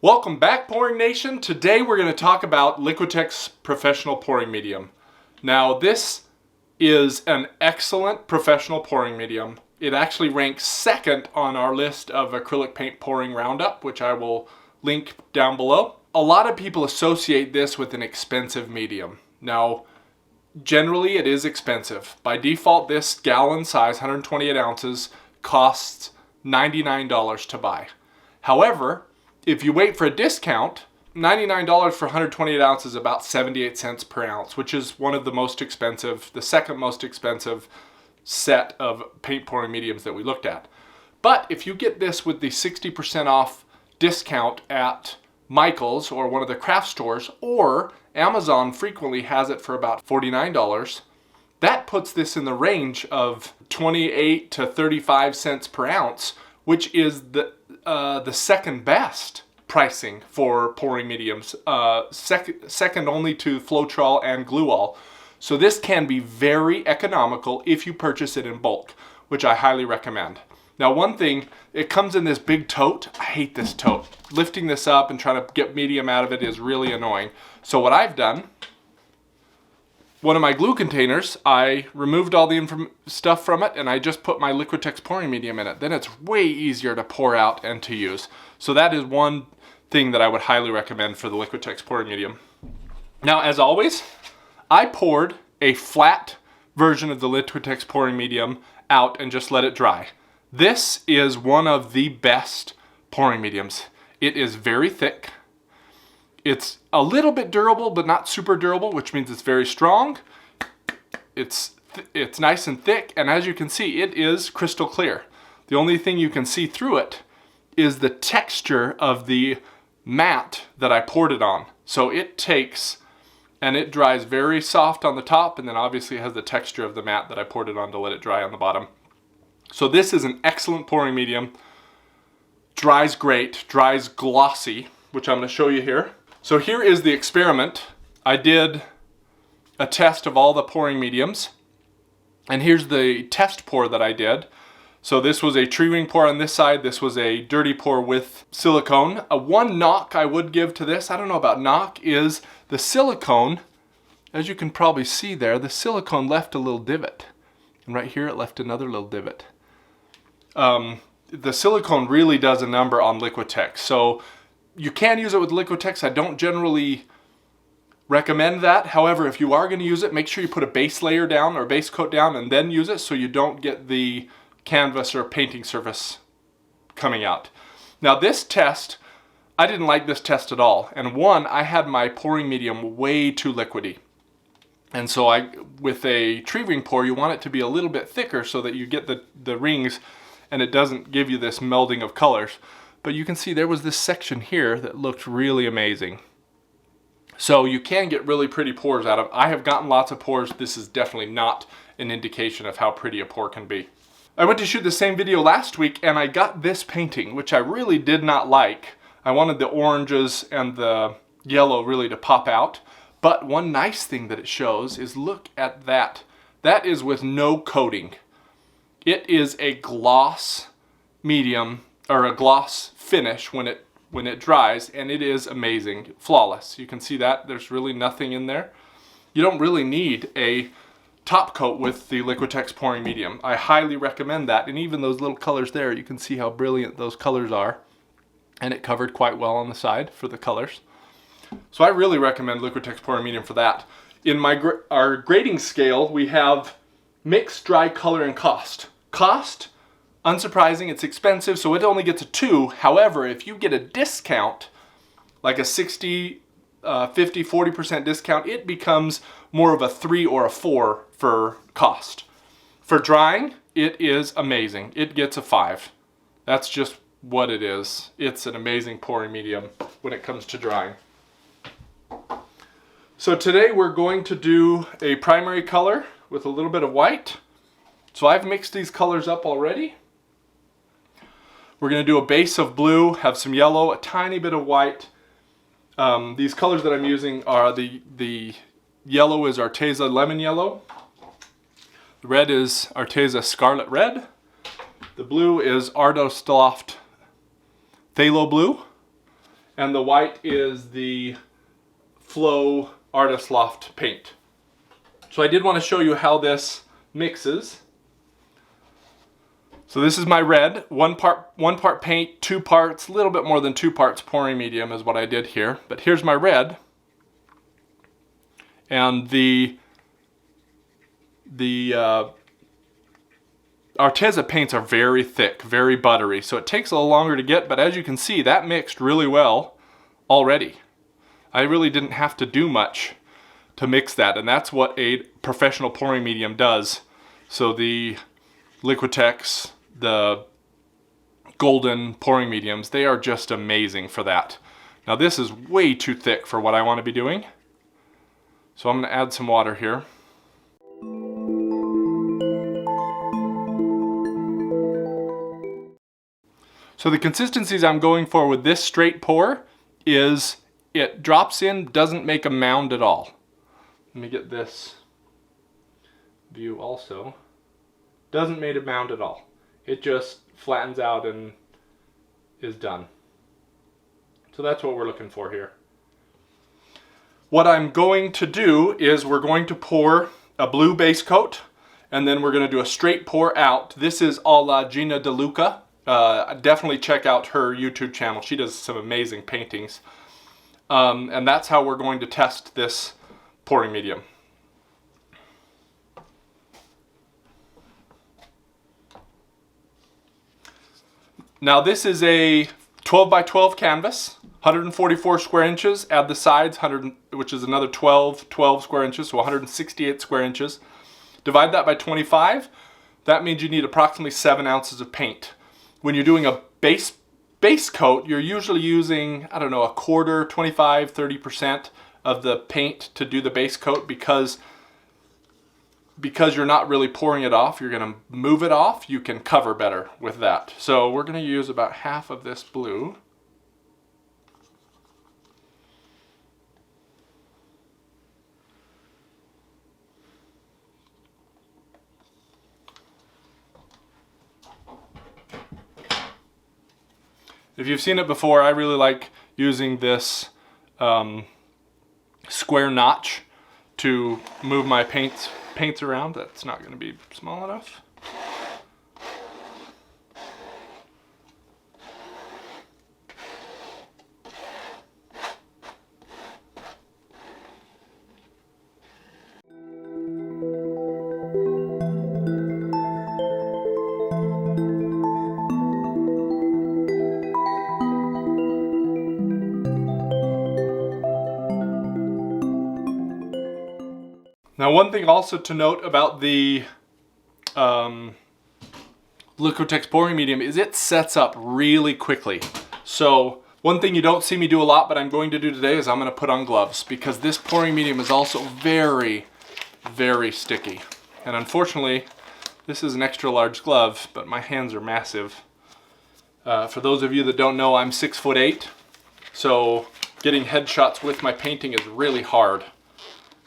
Welcome back, Pouring Nation. Today we're going to talk about Liquitex Professional Pouring Medium. Now this is an excellent professional pouring medium. It actually ranks second on our list of acrylic paint pouring roundup, which I will link down below. A lot of people associate this with an expensive medium. Now, generally it is expensive. By default, this gallon size, 128 ounces, costs $99 to buy. However, if you wait for a discount, $99 for 128 ounces is about 78 cents per ounce, which is one of the most expensive, the second most expensive set of paint pouring mediums that we looked at. But if you get this with the 60% off discount at Michael's or one of the craft stores, or Amazon frequently has it for about $49, that puts this in the range of 28 to 35 cents per ounce, which is the second best pricing for pouring mediums, second only to Floetrol and Gluol. So this can be very economical if you purchase it in bulk, which I highly recommend. Now, one thing, it comes in this big tote. I hate this tote. Lifting this up and trying to get medium out of it is really annoying. So what I've done, one of my glue containers, I removed all the stuff from it and I just put my Liquitex pouring medium in it. Then it's way easier to pour out and to use. So that is one thing that I would highly recommend for the Liquitex pouring medium. Now, as always, I poured a flat version of the Liquitex pouring medium out and just let it dry. This is one of the best pouring mediums. It is very thick. It's a little bit durable, but not super durable, which means it's very strong. It's nice and thick, and as you can see, it is crystal clear. The only thing you can see through it is the texture of the mat that I poured it on. So it takes, and it dries very soft on the top, and then obviously it has the texture of the mat that I poured it on to let it dry on the bottom. So this is an excellent pouring medium. Dries great, dries glossy, which I'm going to show you here. So here is the experiment. I did a test of all the pouring mediums, and here's the test pour that I did. So this was a tree ring pour on this side, this was a dirty pour with silicone. One knock I would give to this, I don't know about knock, is the silicone. As you can probably see there, the silicone left a little divot. And right here it left another little divot. The silicone really does a number on Liquitex. So you can use it with Liquitex. I don't generally recommend that. However, if you are going to use it, make sure you put a base layer down or base coat down and then use it so you don't get the canvas or painting surface coming out. Now this test, I didn't like this test at all. And one, I had my pouring medium way too liquidy. And so with a tree ring pour, you want it to be a little bit thicker so that you get the rings and it doesn't give you this melding of colors. But you can see there was this section here that looked really amazing. So you can get really pretty pours out of. I have gotten lots of pours. This is definitely not an indication of how pretty a pour can be. I went to shoot the same video last week and I got this painting, which I really did not like. I wanted the oranges and the yellow really to pop out. But one nice thing that it shows is, look at that. That is with no coating. It is a gloss medium, or a gloss finish when it dries, and it is amazing, flawless. You can see that there's really nothing in there. You don't really need a top coat with the Liquitex pouring medium. I highly recommend that, and even those little colors there, you can see how brilliant those colors are, and it covered quite well on the side for the colors. So I really recommend Liquitex pouring medium for that. In our grading scale, we have mix, dry, color, and cost. Cost, unsurprising, it's expensive, so it only gets a 2. However, if you get a discount, like a 60, 50, 40% discount, it becomes more of a 3 or a 4 for cost. For drying, it is amazing. It gets a 5. That's just what it is. It's an amazing pouring medium when it comes to drying. So today we're going to do a primary color with a little bit of white. So I've mixed these colors up already. We're going to do a base of blue, have some yellow, a tiny bit of white. These colors that I'm using are the yellow is Arteza Lemon Yellow. The red is Arteza Scarlet Red. The blue is Ardo Loft Phthalo Blue. and the white is the Flow Artist Loft paint. So I did want to show you how this mixes. So this is my red, one part paint, 2 parts, a little bit more than 2 parts pouring medium is what I did here. But here's my red, and the Arteza paints are very thick, very buttery, so it takes a little longer to get, but as you can see, that mixed really well already. I really didn't have to do much to mix that, and that's what a professional pouring medium does. So the Liquitex, the golden pouring mediums, they are just amazing for that. Now this is way too thick for what I want to be doing, so I'm going to add some water here. So the consistencies I'm going for with this straight pour is it drops in, doesn't make a mound at all. Let me get this view also. Doesn't make a mound at all. It just flattens out and is done. So that's what we're looking for here. What I'm going to do is we're going to pour a blue base coat, and then we're going to do a straight pour out. This is a la Gina DeLuca. Definitely check out her YouTube channel. She does some amazing paintings. And that's how we're going to test this pouring medium. Now this is a 12 by 12 canvas, 144 square inches. Add the sides, which is another 12 square inches, so 168 square inches. Divide that by 25. That means you need approximately 7 ounces of paint. When you're doing a base coat, you're usually using, I don't know, a quarter, 25, 30% of the paint to do the base coat because you're not really pouring it off. You're going to move it off. You can cover better with that. So we're going to use about half of this blue. If you've seen it before, I really like using this square notch to move my paints around. That's not going to be small enough. Now, one thing also to note about the Liquitex Pouring Medium is it sets up really quickly. So one thing you don't see me do a lot, but I'm going to do today, is I'm going to put on gloves, because this pouring medium is also very, very sticky. And unfortunately, this is an extra large glove, but my hands are massive. For those of you that don't know, I'm 6'8", so getting headshots with my painting is really hard.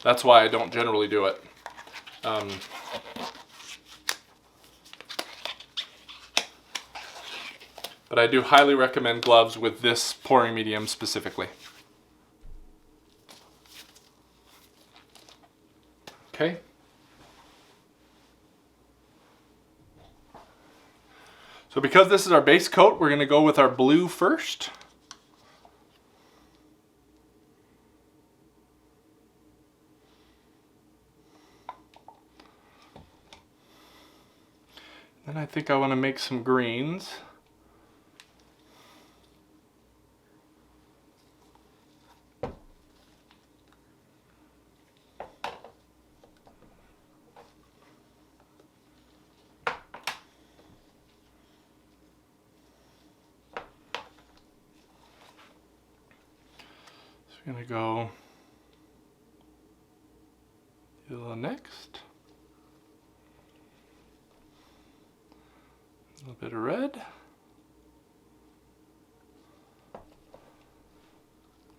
That's why I don't generally do it. But I do highly recommend gloves with this pouring medium specifically. Okay. So because this is our base coat, we're going to go with our blue first. Then I think I want to make some greens. So we're going to go yellow next. A little bit of red.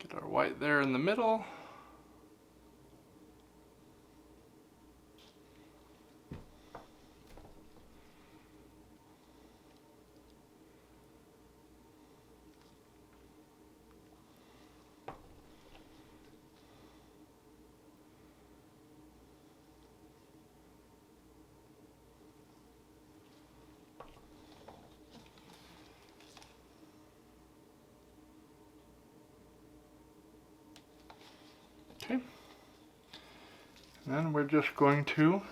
Get our white there in the middle. And we're just going to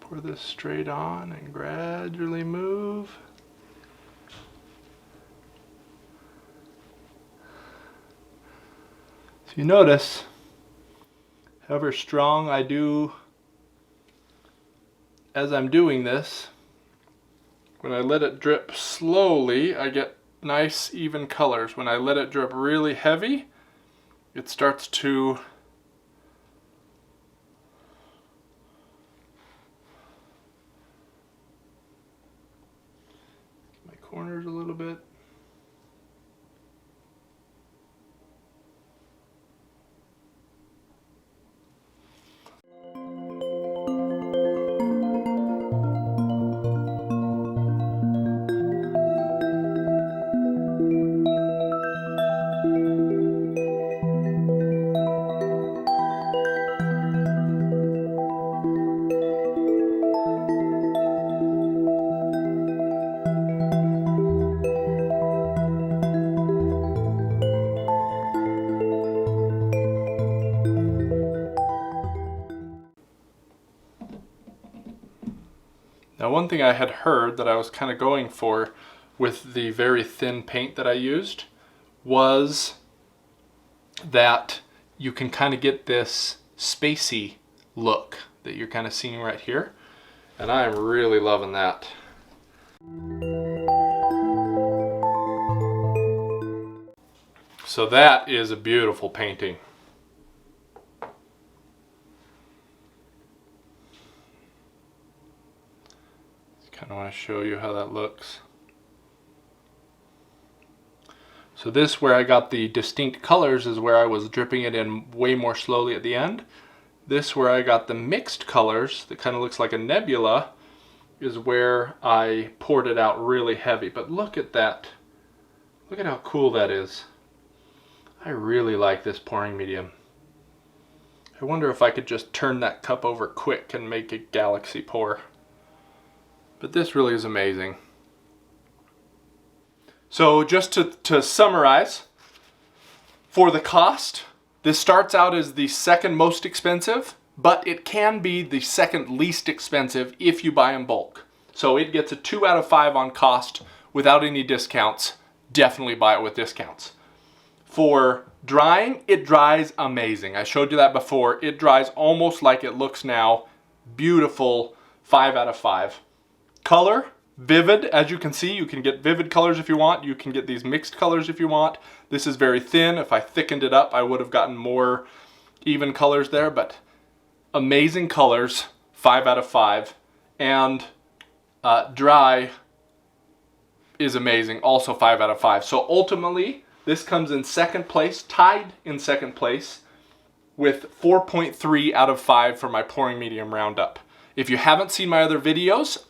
pour this straight on and gradually move. So you notice, however strong I do as I'm doing this, when I let it drip slowly, I get nice even colors. When I let it drip really heavy, it starts to my corners a little bit. Now, one thing I had heard that I was kind of going for with the very thin paint that I used was that you can kind of get this spacey look that you're kind of seeing right here. And I'm really loving that. So that is a beautiful painting. Kind of want to show you how that looks. So this, where I got the distinct colors, is where I was dripping it in way more slowly at the end. This, where I got the mixed colors that kind of looks like a nebula, is where I poured it out really heavy. But look at that. Look at how cool that is. I really like this pouring medium. I wonder if I could just turn that cup over quick and make a galaxy pour. But this really is amazing. So just to summarize, for the cost, this starts out as the second most expensive, but it can be the second least expensive if you buy in bulk. So it gets a 2 out of 5 on cost without any discounts. Definitely buy it with discounts. For drying, it dries amazing. I showed you that before. It dries almost like it looks now. Beautiful, 5 out of 5. Color, vivid. As you can see, you can get vivid colors if you want. You can get these mixed colors if you want. This is very thin. If I thickened it up, I would have gotten more even colors there, but amazing colors, 5 out of 5. And dry is amazing, also 5 out of 5. So ultimately, this comes in second place, tied in second place, with 4.3 out of 5 for my pouring medium roundup. If you haven't seen my other videos,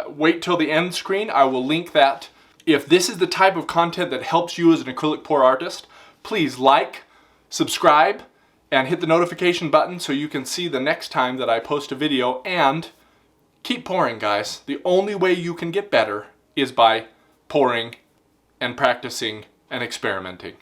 wait till the end screen. I will link that. If this is the type of content that helps you as an acrylic pour artist, please like, subscribe, and hit the notification button so you can see the next time that I post a video. And keep pouring, guys. The only way you can get better is by pouring and practicing and experimenting.